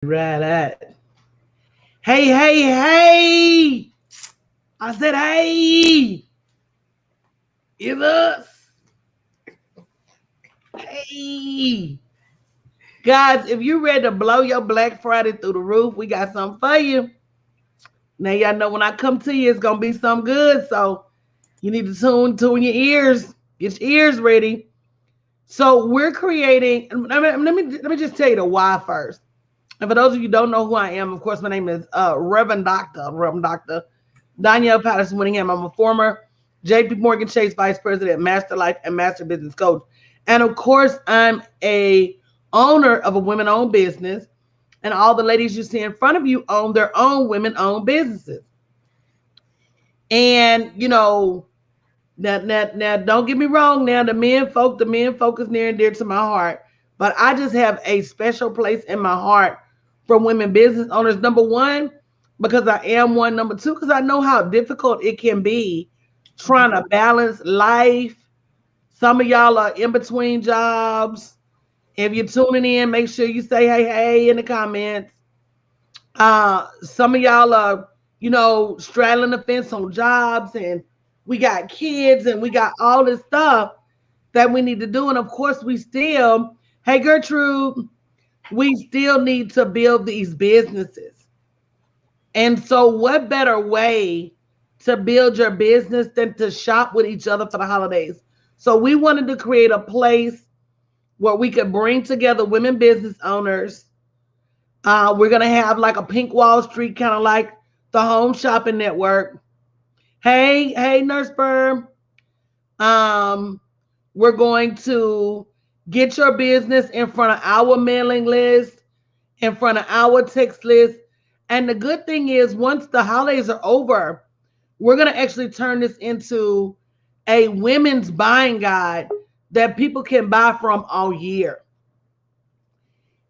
Right at. Hey, hey, hey! I said, hey! It's us. Hey! Guys, if you ready to blow your Black Friday through the roof, we got something for you. Now, y'all know when I come to you, it's going to be something good. So, you need to tune your ears. Get your ears ready. So, we're creating, let me just tell you the why first. And for those of you who don't know who I am, of course, my name is Reverend Dr. Danielle Patterson Winningham. I'm a former JP Morgan Chase Vice President, Master Life and Master Business Coach. And of course, I'm a owner of a women-owned business. And all the ladies you see in front of you own their own women-owned businesses. And now, don't get me wrong. Now, the men folk is near and dear to my heart. But I just have a special place in my heart for women business owners. Number one, because I am one. Number two, because I know how difficult it can be trying to balance life. Some of y'all are in between jobs. If you're tuning in, make sure you say hey, hey in the comments. Some of y'all are, straddling the fence on jobs, and we got kids and we got all this stuff that we need to do. And of course, hey Gertrude, we still need to build these businesses. And so, what better way to build your business than to shop with each other for the holidays? So, we wanted to create a place where we could bring together women business owners. We're going to have like a Pink Wall Street, kind of like the Home Shopping Network. Hey, Nurse Berm. Um, we're going to get your business in front of our mailing list, in front of our text list. And the good thing is, once the holidays are over, we're going to actually turn this into a women's buying guide that people can buy from all year.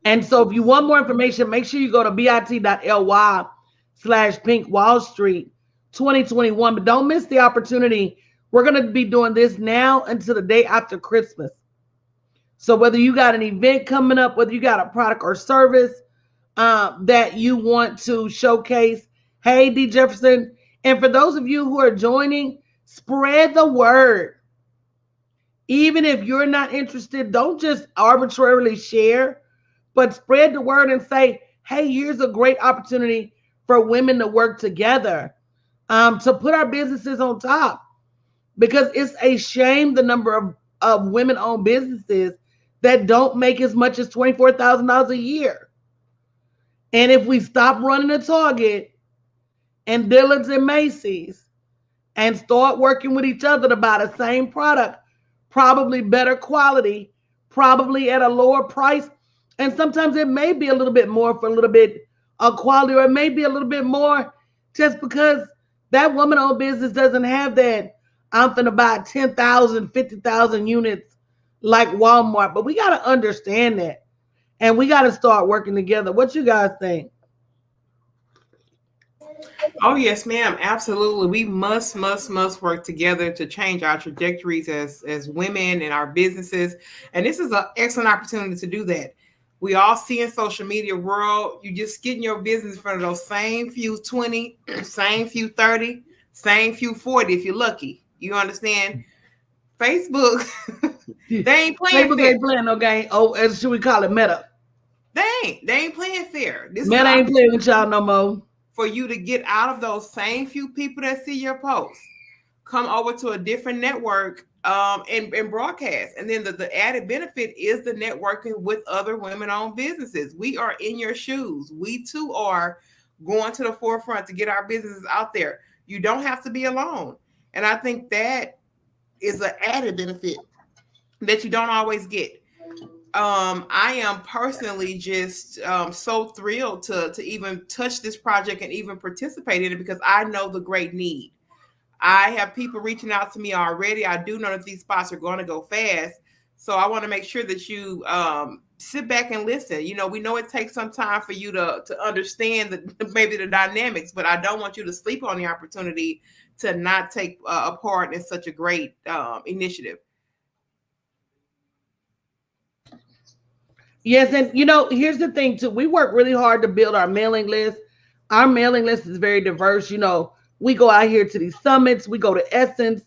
And so if you want more information, make sure you go to bit.ly/Pink Wall Street 2021. But don't miss the opportunity. We're going to be doing this now until the day after Christmas. So whether you got an event coming up, whether you got a product or service that you want to showcase, hey, D. Jefferson. And for those of you who are joining, spread the word. Even if you're not interested, don't just arbitrarily share, but spread the word and say, hey, here's a great opportunity for women to work together, to put our businesses on top. Because it's a shame the number of women-owned businesses that don't make as much as $24,000 a year. And if we stop running a Target and Dillard's and Macy's and start working with each other to buy the same product, probably better quality, probably at a lower price, and sometimes it may be a little bit more for a little bit of quality, or it may be a little bit more just because that woman-owned business doesn't have that I'm going to buy 10,000, 50,000 units like Walmart. But we got to understand that. And we got to start working together. What you guys think? Oh yes, ma'am. Absolutely. We must work together to change our trajectories as women in our businesses. And this is an excellent opportunity to do that. We all see in social media world, you just getting your business in front of those same few 20, same few 30, same few 40 if you're lucky. You understand? Facebook, they ain't playing Facebook fair. ain't playing no game. Oh, as should we call it, Meta? They ain't playing fair. This is an Meta ain't playing with opportunity y'all no more. for you to get out of those same few people that see your posts, come over to a different network, and broadcast. And then the added benefit is the networking with other women-owned businesses. We are in your shoes. We too are going to the forefront to get our businesses out there. You don't have to be alone. And I think that is an added benefit that you don't always get. I am personally just so thrilled to even touch this project and even participate in it because I know the great need. I have people reaching out to me already. I do know that these spots are going to go fast, so I want to make sure that you sit back and listen. You know, we know it takes some time for you to understand maybe the dynamics, but I don't want you to sleep on the opportunity to not take a part in such a great initiative. Yes, and here's the thing too. We work really hard to build our mailing list. Our mailing list is very diverse. We go out here to these summits, we go to Essence,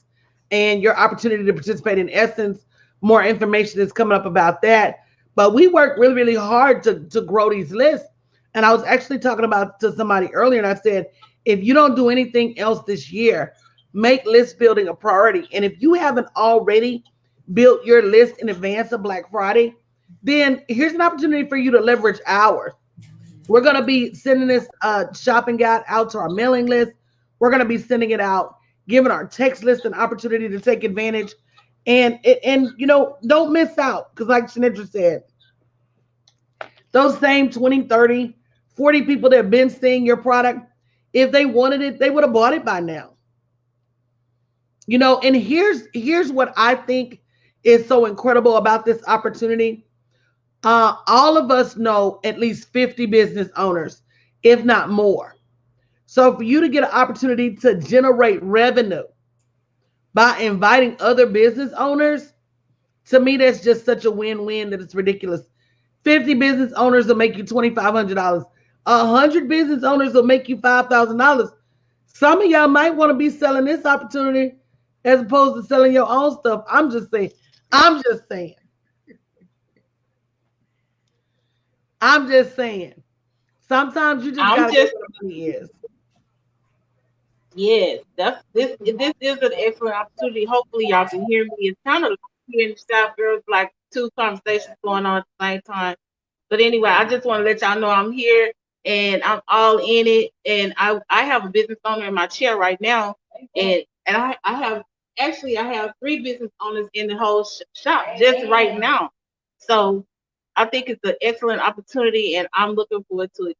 and your opportunity to participate in Essence. More information is coming up about that. But we work really, really hard to grow these lists. And I was actually talking about to somebody earlier, and I said, if you don't do anything else this year, make list building a priority. And if you haven't already built your list in advance of Black Friday, then here's an opportunity for you to leverage ours. We're going to be sending this shopping guide out to our mailing list. We're going to be sending it out, giving our text list an opportunity to take advantage. And don't miss out, because like Shanitra said, those same 20, 30, 40 people that have been seeing your product, if they wanted it, they would have bought it by now. And here's what I think is so incredible about this opportunity. All of us know at least 50 business owners, if not more. So for you to get an opportunity to generate revenue by inviting other business owners, to me, that's just such a win-win that it's ridiculous. 50 business owners will make you $2,500. 100 business owners will make you $5,000. Some of y'all might want to be selling this opportunity as opposed to selling your own stuff. I'm just saying. Sometimes you just gotta get what the money is. Yes, this is an excellent opportunity. Hopefully y'all can hear me. It's kind of like here in the South, girls, like two conversations going on at the same time. But anyway, I just want to let y'all know I'm here and I'm all in it. And I have a business owner in my chair right now, and I have three business owners in the whole shop just right now. So I think it's an excellent opportunity, and I'm looking forward to it.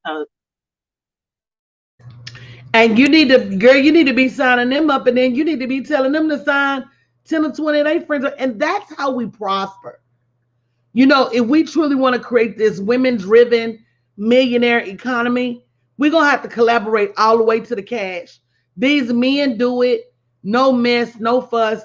And you need to be signing them up, and then you need to be telling them to sign 10 or 20 of their friends. And that's how we prosper. If we truly want to create this women-driven millionaire economy, we're going to have to collaborate all the way to the cash. These men do it, no mess, no fuss.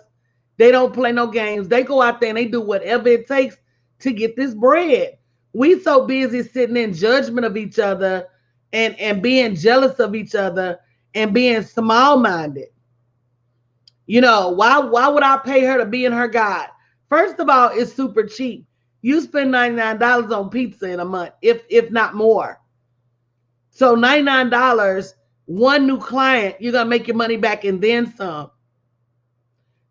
They don't play no games. They go out there and they do whatever it takes to get this bread. We so busy sitting in judgment of each other and being jealous of each other and being small-minded. Why would I pay her to be in her God? First of all, it's super cheap. You spend $99 on pizza in a month, if not more. So $99, one new client, you're going to make your money back and then some.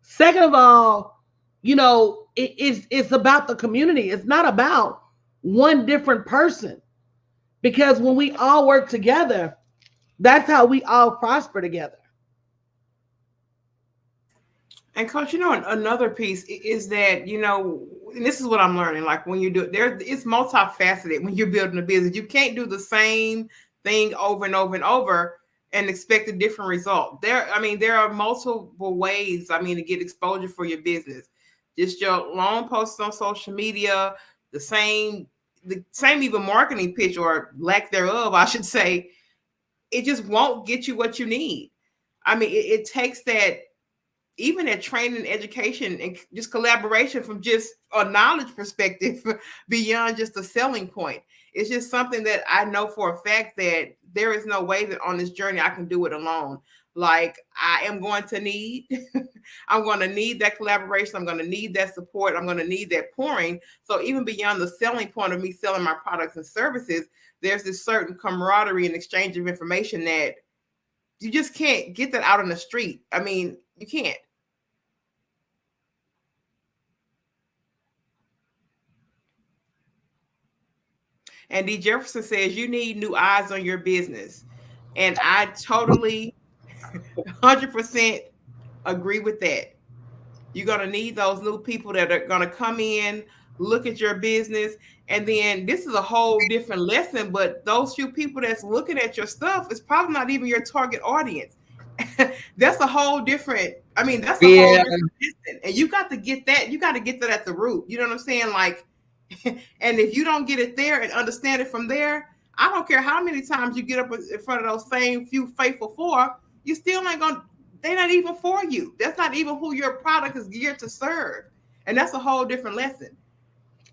Second of all, it's about the community. It's not about one different person. Because when we all work together, that's how we all prosper together. And Coach, another piece is that, and this is what I'm learning, like when you do it, it's multifaceted when you're building a business. You can't do the same thing over and over and over and expect a different result. There are multiple ways, to get exposure for your business. Just your long posts on social media, the same even marketing pitch or lack thereof, I should say, it just won't get you what you need. It takes that, even that training, education, and just collaboration from just a knowledge perspective beyond just a selling point. It's just something that I know for a fact that there is no way that on this journey I can do it alone. Like I am going to need, I'm going to need that collaboration. I'm going to need that support. I'm going to need that pouring. So even beyond the selling point of me selling my products and services, there's this certain camaraderie and exchange of information that you just can't get that out on the street. You can't. And D. Jefferson says you need new eyes on your business. And I totally 100% agree with that. You're going to need those new people that are going to come in, look at your business. And then this is a whole different lesson, but those few people that's looking at your stuff is probably not even your target audience. That's a whole different, that's a whole different distance. And you got to get that. You got to get that at the root. You know what I'm saying? Like, and if you don't get it there and understand it from there, I don't care how many times you get up in front of those same few faithful four, you still ain't going to, they're not even for you. That's not even who your product is geared to serve. And that's a whole different lesson.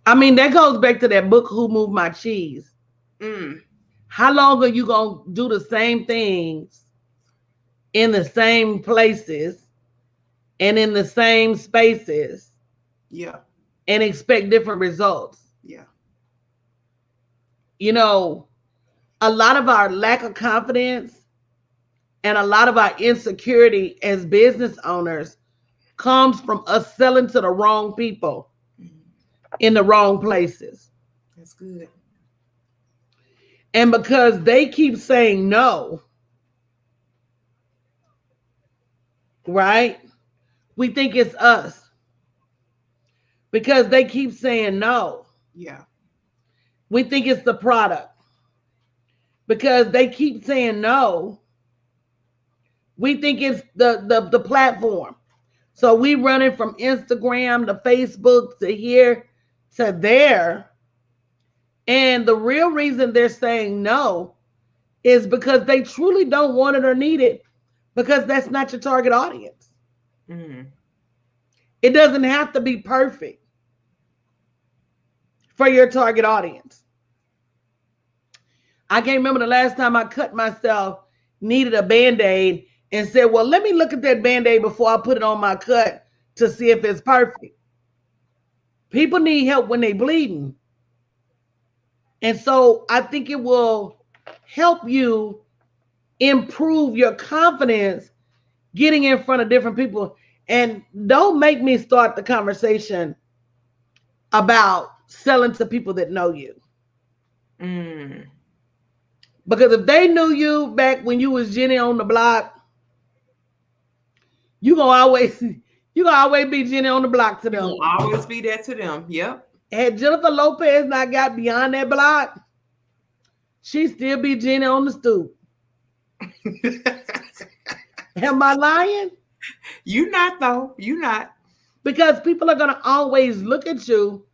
I mean, that goes back to that book, Who Moved My Cheese? Mm. How long are you going to do the same things in the same places and in the same spaces? Yeah. And expect different results? Yeah. You know, a lot of our lack of confidence and a lot of our insecurity as business owners comes from us selling to the wrong people in the wrong places. That's good. And because they keep saying no, right? We think it's us. Because they keep saying no, Yeah. we think it's the product. Because they keep saying no, we think it's the platform. So we running from Instagram to Facebook to here to there. And the real reason they're saying no is because they truly don't want it or need it, because that's not your target audience. Mm. It doesn't have to be perfect for your target audience. I can't remember the last time I cut myself, needed a Band-Aid, and said, well, let me look at that Band-Aid before I put it on my cut to see if it's perfect. People need help when they're bleeding. And so I think it will help you improve your confidence getting in front of different people. And don't make me start the conversation about selling to people that know you. Mm. Because if they knew you back when you was Jenny on the block, you gonna always be Jenny on the block to them. You gonna always be that to them. Yep. Had Jennifer Lopez not got beyond that block, she still be Jenny on the stoop. Am I lying? You not though. You not. Because people are gonna always look at you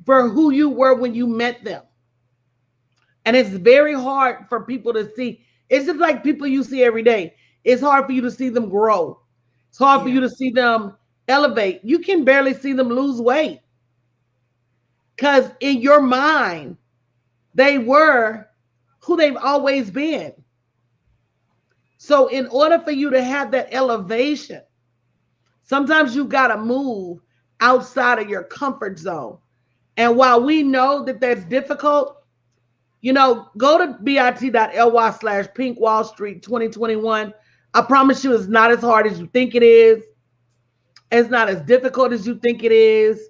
for who you were when you met them. And it's very hard for people to see. It's just like people you see every day. It's hard for you to see them grow. It's hard for you to see them elevate. You can barely see them lose weight. Because in your mind, they were who they've always been. So in order for you to have that elevation, sometimes you got to move outside of your comfort zone. And while we know that that's difficult, you know, go to bit.ly/Pink Wall Street 2021. I promise you it's not as hard as you think it is. It's not as difficult as you think it is.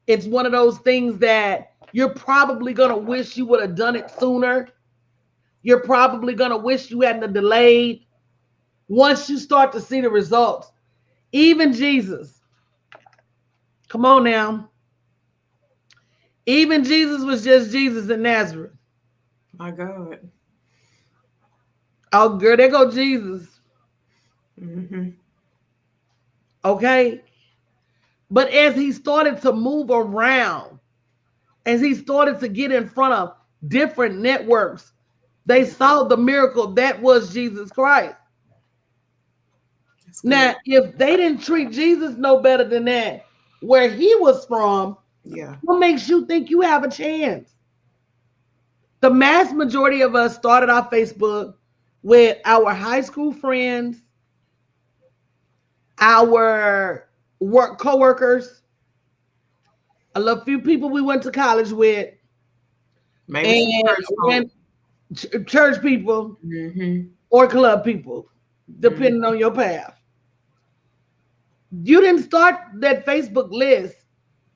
It's one of those things that you're probably going to wish you would have done it sooner. You're probably going to wish you hadn't delayed. Once you start to see the results, even Jesus, come on now. Even Jesus was just Jesus in Nazareth. My God. Oh, girl, there go Jesus. Mm-hmm. Okay. But as he started to move around, as he started to get in front of different networks, they saw the miracle that was Jesus Christ. Now, if they didn't treat Jesus no better than that, where he was from, what makes you think you have a chance? The mass majority of us started our Facebook with our high school friends, our work coworkers, a few people we went to college with, maybe and church people or club people, depending on your path. You didn't start that Facebook list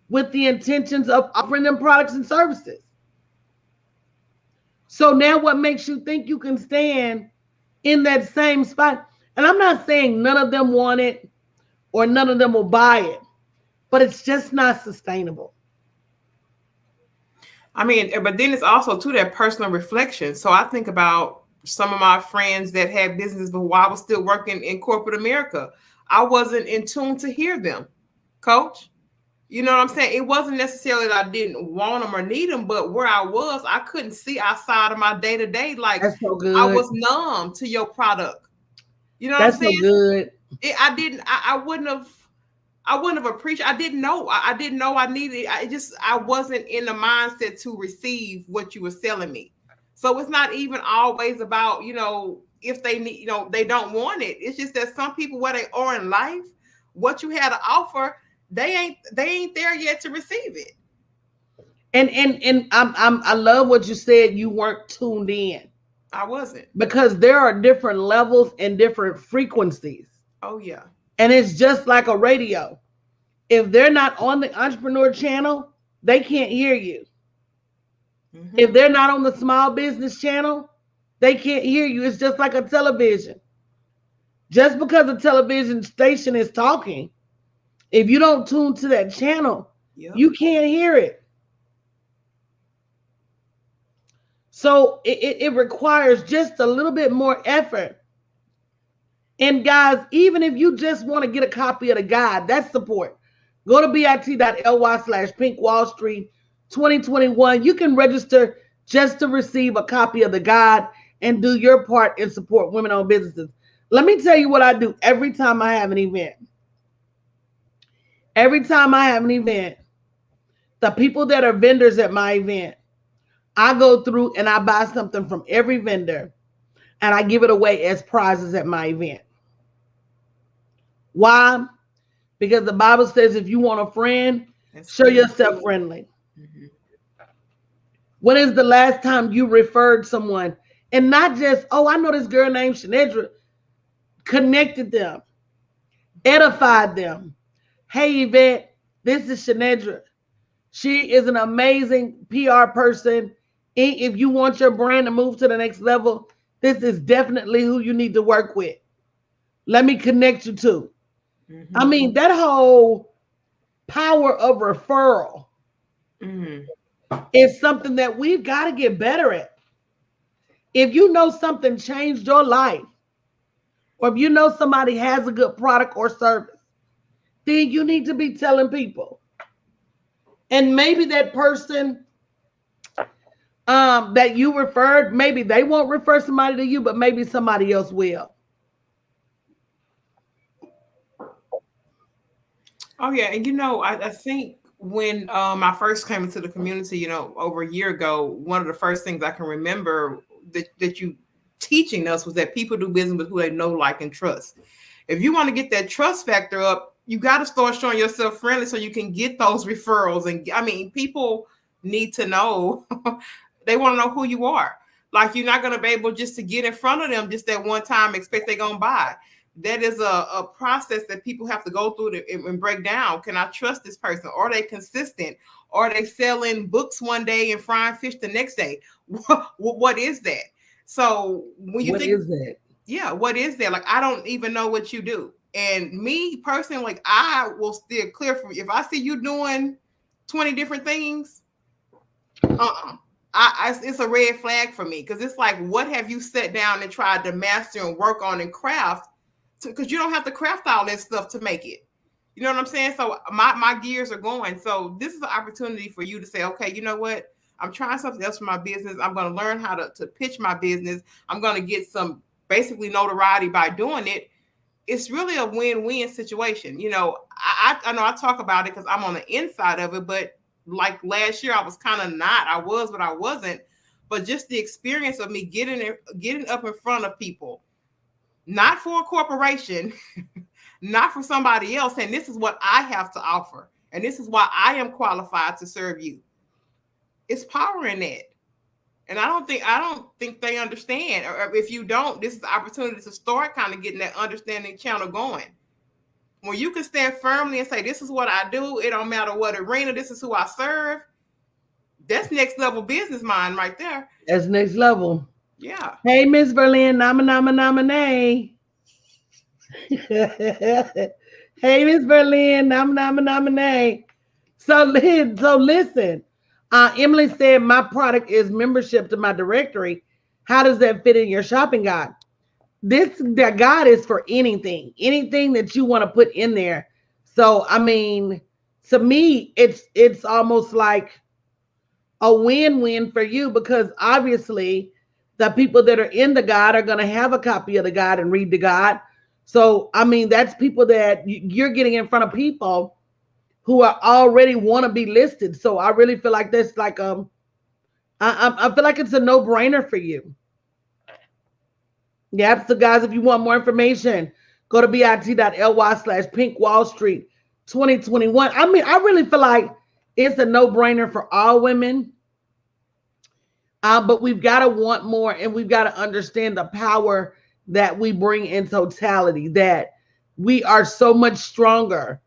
with the intentions of offering them products and services. So now what makes you think you can stand in that same spot? And I'm not saying none of them want it or none of them will buy it, but it's just not sustainable. I mean, but then it's also to that personal reflection. So I think about some of my friends that had businesses, but while I was still working in corporate America, I wasn't in tune to hear them, Coach. You know what I'm saying? It wasn't necessarily that I didn't want them or need them, but where I was, I couldn't see outside of my day-to-day. Like, that's so good. I was numb to your product. You know what I'm saying? So good. I wouldn't have I wouldn't have appreciated. I didn't know. I didn't know I needed. I wasn't in the mindset to receive what you were selling me. So it's not even always about, if they need, they don't want it. It's just that some people, where they are in life, what you had to offer, they ain't there yet to receive it. And I love what you said. You weren't tuned in. I wasn't, because there are different levels and different frequencies. Oh yeah. And it's just like a radio. If they're not on the entrepreneur channel, they can't hear you. Mm-hmm. If they're not on the small business channel, they can't hear you. It's just like a television. Just because a television station is talking, if you don't tune to that channel, you can't hear it. So it requires just a little bit more effort. And guys, even if you just want to get a copy of the guide, that's support. Go to bit.ly/Pink Wall Street 2021. You can register just to receive a copy of the guide and do your part and support women-owned businesses. Let me tell you what I do every time I have an event. Every time I have an event, the people that are vendors at my event, I go through and I buy something from every vendor and I give it away as prizes at my event. Why? Because the Bible says if you want a friend, show yourself friendly. Mm-hmm. When is the last time you referred someone? And not just, oh, I know this girl named Shenedra. Connected them, edified them. Hey, Yvette, this is Shenedra. She is an amazing PR person. If you want your brand to move to the next level, this is definitely who you need to work with. Let me connect you to. Mm-hmm. I mean, that whole power of referral is something that we've got to get better at. If you know something changed your life, or if you know somebody has a good product or service, then you need to be telling people. And maybe that person that you referred, maybe they won't refer somebody to you, but maybe somebody else will. Oh yeah, and I think when I first came into the community, over a year ago, one of the first things I can remember that you teaching us was that people do business with who they know, like, and trust. If you want to get that trust factor up, you got to start showing yourself friendly so you can get those referrals. And I mean, people need to know. They want to know who you are. Like, you're not going to be able just to get in front of them just that one time, expect they're going to buy. That is a process that people have to go through and break down. Can I trust this person? Are they consistent? Are they selling books one day and frying fish the next day? What is that? So when you think, what is that? Yeah, what is that? Like, I don't even know what you do. And me personally, like, I will steer clear from you. If I see you doing 20 different things, it's a red flag for me, because it's like, what have you sat down and tried to master and work on and craft? Because you don't have to craft all that stuff to make it. You know what I'm saying? So my gears are going. So this is an opportunity for you to say, okay, you know what? I'm trying something else for my business. I'm going to learn how to pitch my business. I'm going to get some basically notoriety by doing it. It's really a win-win situation. I know I talk about it because I'm on the inside of it, but like last year, I was kind of not. I was, but I wasn't. But just the experience of me getting up in front of people, not for a corporation, not for somebody else, and this is what I have to offer, and this is why I am qualified to serve you. It's power in that. And I don't think they understand. Or if you don't, this is the opportunity to start kind of getting that understanding channel going. When you can stand firmly and say, this is what I do, it don't matter what arena, this is who I serve. That's next level business mind right there. That's next level. Yeah. Hey, Miss Berlin, nominee. Hey, Miss Berlin, nominee. So listen. Emily said, my product is membership to my directory. How does that fit in your shopping guide? That guide is for anything that you want to put in there. So, I mean, to me, it's almost like a win-win for you, because obviously the people that are in the guide are going to have a copy of the guide and read the guide. So, I mean, that's people that you're getting in front of people who are already want to be listed. So I really feel like this, like, I feel like it's a no brainer for you. Yep. So guys, if you want more information, go to bit.ly/Pink Wall Street 2021. I mean, I really feel like it's a no brainer for all women. But we've got to want more, and we've got to understand the power that we bring in totality, that we are so much stronger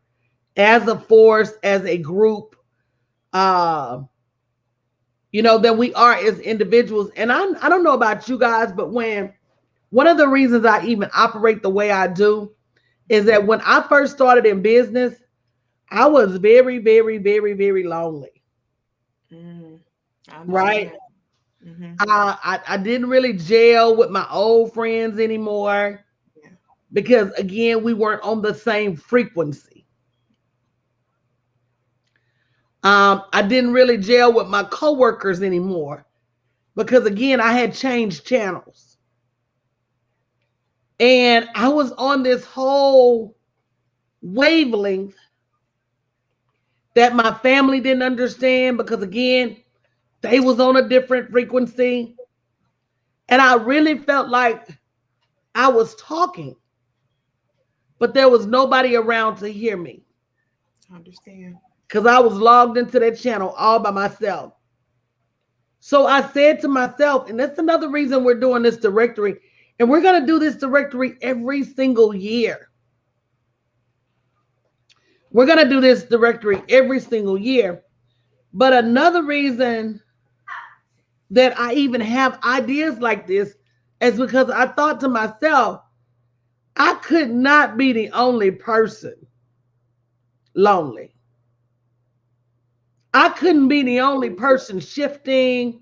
as a force, as a group, than we are as individuals. And I don't know about you guys, but one of the reasons I even operate the way I do is that when I first started in business, I was very, very, very, very lonely. Right? Mm-hmm. I didn't really gel with my old friends anymore because, again, we weren't on the same frequency. I didn't really gel with my coworkers anymore because, again, I had changed channels. And I was on this whole wavelength that my family didn't understand because, again, they was on a different frequency. And I really felt like I was talking, but there was nobody around to hear me. I understand. Because I was logged into that channel all by myself. So I said to myself, and that's another reason we're doing this directory, and we're going to do this directory every single year. We're going to do this directory every single year. But another reason that I even have ideas like this is because I thought to myself, I could not be the only person lonely. I couldn't be the only person shifting.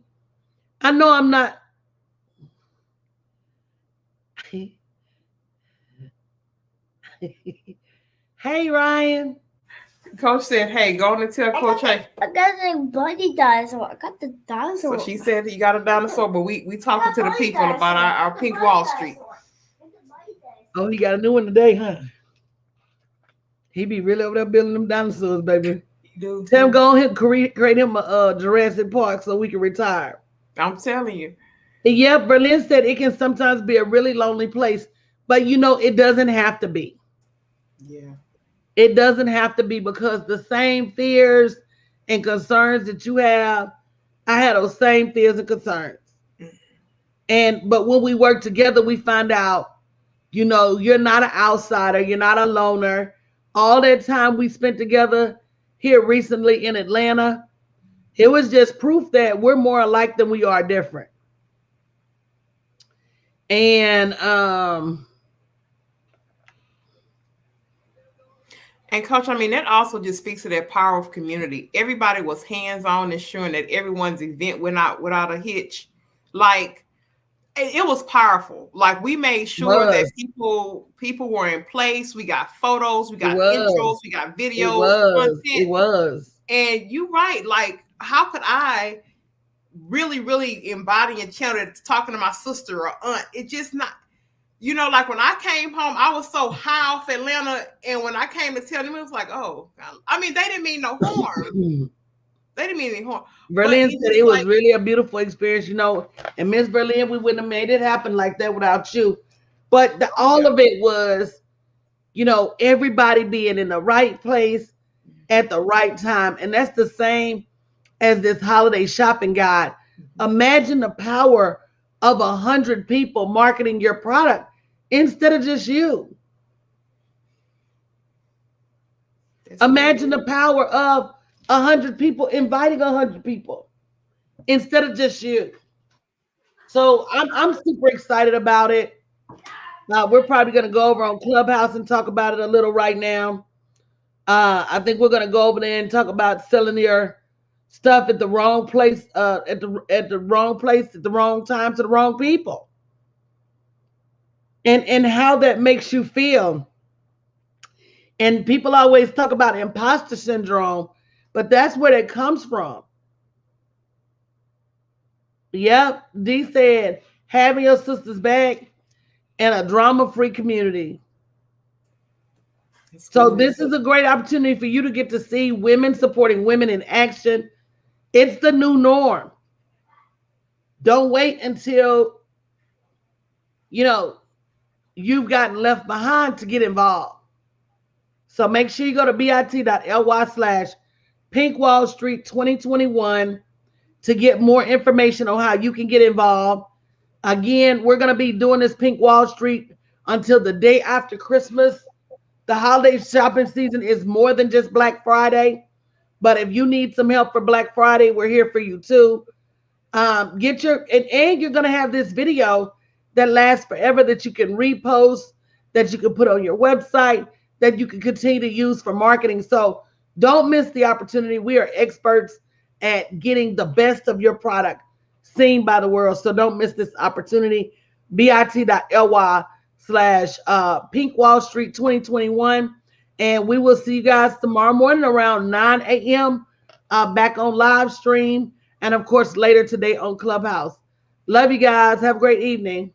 I know I'm not. Hey, Ryan. Coach said, hey, go on and tell Coach. I got a bloody dinosaur. I got the dinosaur. So she said you got a dinosaur, but we talking to the people about our Pink Wall Street. Oh, he got a new one today, huh? He be really over there building them dinosaurs, baby. Dude, Tell him go ahead and create him a Jurassic Park so we can retire. I'm telling you. Yeah, Berlin said it can sometimes be a really lonely place, but it doesn't have to be. Yeah. It doesn't have to be, because the same fears and concerns that you have, I had those same fears and concerns. But when we work together, we find out, you're not an outsider. You're not a loner. All that time we spent together here recently in Atlanta, it was just proof that we're more alike than we are different. And Coach, I mean, that also just speaks to that power of community. Everybody was hands-on, ensuring that everyone's event went out without a hitch. Like, it was powerful. Like, we made sure that people were in place. We got photos, we got intros, we got videos, content. It was. And you're right. Like, how could I really, really embody a channel that's talking to my sister or aunt? It just not. Like when I came home, I was so high off Atlanta, and when I came to tell them, it was like, oh, I mean, they didn't mean no harm. They didn't mean any harm. Berlin said it was really a beautiful experience, and Miss Berlin, we wouldn't have made it happen like that without you. But all of it was, everybody being in the right place at the right time. And that's the same as this holiday shopping guide. Imagine the power of 100 people marketing your product instead of just you. Imagine the power of 100 people inviting 100 people instead of just you. So I'm super excited about it. We're probably going to go over on Clubhouse and talk about it a little right now. I think we're going to go over there and talk about selling your stuff at the wrong place, at the wrong place, at the wrong time, to the wrong people, and how that makes you feel. And people always talk about imposter syndrome, but that's where it comes from. Yep, D said having your sisters back and a drama-free community. So this is a great opportunity for you to get to see women supporting women in action. It's the new norm. Don't wait until, you've gotten left behind to get involved. So make sure you go to bit.ly/Pink Wall Street 2021 to get more information on how you can get involved. Again, we're going to be doing this Pink Wall Street until the day after Christmas. The holiday shopping season is more than just Black Friday. But if you need some help for Black Friday, we're here for you too. And you're going to have this video that lasts forever that you can repost, that you can put on your website, that you can continue to use for marketing. So don't miss the opportunity. We are experts at getting the best of your product seen by the world. So don't miss this opportunity. bit.ly/Pink Wall Street 2021. And we will see you guys tomorrow morning around 9 a.m. Back on live stream. And of course, later today on Clubhouse. Love you guys. Have a great evening.